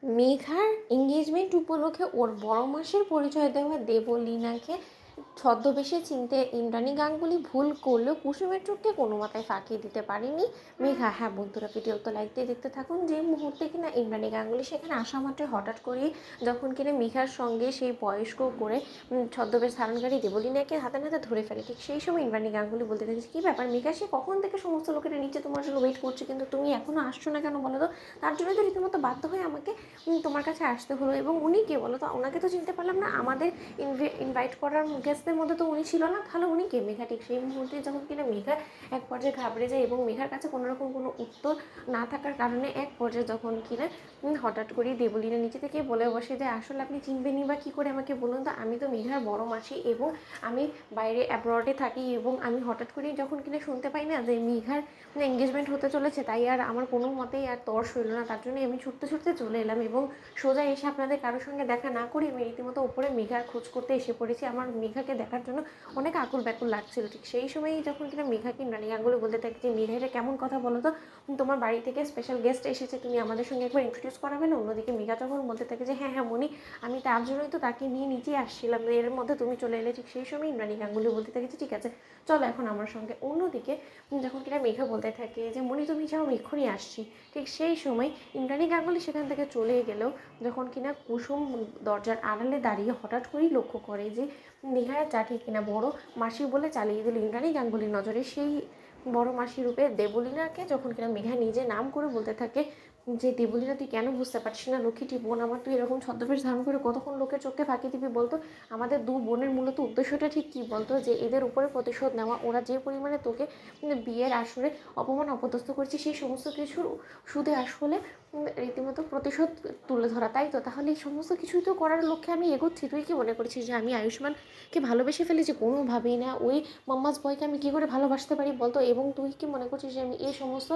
মেঘার engagement উপলক্ষে ওর বড় মাসের পরিচয় দেওয়া দেবলীনাকে ছদ্মবেশে চিনতে ইন্দ্রাণী গাঙ্গুলি ভুল করলেও কুসুমের চোখকে কোনো মাথায় ফাঁকি দিতে পারেনি মেঘা। হ্যাঁ বন্ধুরা, ভিডিও তো লাইক দিয়ে দেখতে থাকুন। যে মুহূর্তে কিনা ইন্দ্রাণী গাঙ্গুলি সেখানে আসা মাত্র হঠাৎ করে যখন কিনা মেঘার সঙ্গে সেই বয়স্ক করে ছদ্মবেশ ধারণকারী দেবলীনাকে হাতে নাতে ধরে ফেলে, ঠিক সেই সময় ইন্দ্রাণী গাঙ্গুলি বলতে থাকছে, কী ব্যাপার মেঘা, সে কখন থেকে সমস্ত লোকেরা নিচে তোমার জন্য ওয়েট করছে, কিন্তু তুমি এখনও আসছো না কেন বলো তো? তার জন্য তো রীতিমতো বাধ্য হয়ে আমাকে তোমার কাছে আসতে হলো। এবং উনি কে বলো তো? ওনাকে তো চিনতে পারলাম না, আমাদের ইনভাইট করার গেস্টদের মধ্যে তো উনি ছিল না, তাহলে উনি কে? মেঘা। ঠিক সেই মুহূর্তে যখন কিনা মেঘা এক পর্যায়ে ঘাবড়ে যায় এবং মেঘার কাছে কোনোরকম কোনো উত্তর না থাকার কারণে এক পর্যায়ে যখন কিনা হঠাৎ করেই দেবলীনা নিচে থেকে বলে বসে যে আসলে আপনি চিনবেনই বা কী করে আমাকে বলুন তো, আমি তো মেঘার বড় মাসি এবং আমি বাইরে অ্যাব্রডে থাকি এবং আমি হঠাৎ করেই যখন কিনা শুনতে পাই না যে মেঘার এঙ্গেজমেন্ট হতে চলেছে, তাই আর আমার কোনো মতেই আর তর সইল না, তার জন্য আমি ছুটতে ছুটতে চলে এলাম এবং সোজা এসে আপনাদের কারোর সঙ্গে দেখা না করে আমি রীতিমতো ওপরে মেঘার খোঁজ করতে এসে পড়েছি। আমার মেঘাকে দেখার জন্য অনেক আকুল ব্যাকুল লাগছিল। ঠিক সেই সময়ই যখন কিনা মেঘাকে ইন্দ্রাণী গাঙ্গুলি বলতে থাকে যে মেঘা, এটা কেমন কথা বলো তো, তোমার বাড়ি থেকে স্পেশাল গেস্ট এসেছে, তুমি আমাদের সঙ্গে একবার ইন্ট্রোডিউস করাবে না? অন্যদিকে মেঘা যখন বলতে থাকে যে হ্যাঁ হ্যাঁ মনি, আমি তার জন্যই তো তাকে নিয়ে নিচেই আসছিলাম, এর মধ্যে তুমি চলে এলে। ঠিক সেই সময় ইন্দ্রাণী গাঙ্গুলি বলতে থাকে যে ঠিক আছে চলো এখন আমার সঙ্গে। অন্যদিকে যখন কিনা মেঘা বলতে থাকে যে মনি তুমি যাও, আমি এক্ষুনি আসছি, ঠিক সেই সময় ইন্দ্রাণী গাঙ্গুলি সেখান থেকে চলে গেলেও যখন কিনা কুসুম দরজার আড়ালে দাঁড়িয়ে হঠাৎ করেই লক্ষ্য করে যে নেহার যাকে কিনা বড় মাসি বলে চালিয়ে দিল ইন্দ্রাণী গাঙ্গুলির নজরে, সেই বড় মাসি রূপে দেবলীনাকে যখন কিনা মেঘা নিজে নাম করে বলতে থাকে যে দেবলীনা, তুই কেন বুঝতে পারছিস না লক্ষ্মীটি বোন আমার, তুই এরকম ছদ্মবেশ ধারণ করে কতক্ষণ লোকের চোখে ফাঁকি দিবি বলতো? আমাদের দু বোনের মূলত উদ্দেশ্যটা ঠিক কী বলতো? যে এদের উপরে প্রতিশোধ নেওয়া। ওরা যে পরিমাণে তোকে বিয়ের আসরে অপমান অপদস্থ করছে, সেই সমস্ত কিছুর সুদে আসলে রীতিমতো প্রতিশোধ তুলে ধরা, তাই তো? তাহলে এই সমস্ত কিছুই তো করার লক্ষ্যে আমি এগোচ্ছি। তুই কি মনে করছিস যে আমি আয়ুষ্মানকে ভালোবেসে ফেলেছি? কোনোভাবেই না। ওই মাম্মাস বয়কে আমি কী করে ভালোবাসতে পারি বলতো? এবং তুই কি মনে করছিস যে আমি এই সমস্ত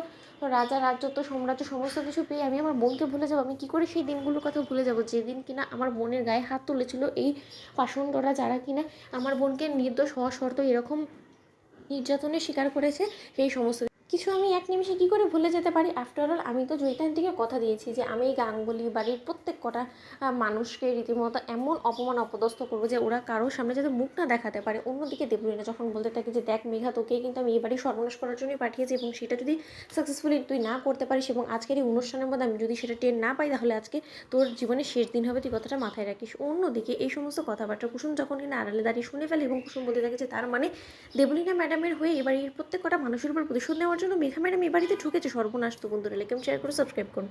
রাজা রাজত্ব সাম্রাজ্য সমস্ত কিছু পেয়ে আমি আমার বোনকে ভুলে যাবো? আমি কী করে সেই দিনগুলোর কথা ভুলে যাবো যেদিন কিনা আমার বোনের গায়ে হাত তুলেছিল এই পাষণ্ডরা, যারা কিনা আমার বোনকে নির্দোষ হওয়া শর্ত এরকম নির্যাতনের শিকার করেছে। সেই সমস্ত কিছু আমি এক নিমিষে কী করে ভুলে যেতে পারি? আফটার অল আমি তো জয়িতান্তিকে কথা দিয়েছি যে আমি এই গাঙ্গুলি বাড়ির প্রত্যেক কটা মানুষকে রীতিমতো এমন অপমান অপদস্থ করবো যে ওরা কারোর সামনে যাতে মুখ না দেখাতে পারে। অন্যদিকে দেবলীনা যখন বলতে থাকে যে দেখ মেঘা, তোকে কিন্তু আমি এই বাড়ি সর্বনাশ করার জন্যই পাঠিয়েছি এবং সেটা যদি সাকসেসফুলি তুই না করতে পারিস এবং আজকের এই অনুষ্ঠানের মধ্যে আমি যদি সেটা টের না পাই, তাহলে আজকে তোর জীবনের শেষ দিন হবে, তুই কথাটা মাথায় রাখিস। অন্যদিকে এই সমস্ত কথাবার্তা কুসুম যখন কিনা আড়ালে দাঁড়িয়ে শুনে ফেলে এবং কুসুম বলতে থাকে যে তার মানে দেবলীনা ম্যাডামের হয়ে এবারের প্রত্যেক কটা মানুষের উপর প্রতিশোধ নেওয়ার জন্য মেঘা ম্যাডাম এ বাড়িতে ঢুকেছে। সর্বনাশ। তো বন্ধুরা, লাইক শেয়ার করে সাবস্ক্রাইব করুন।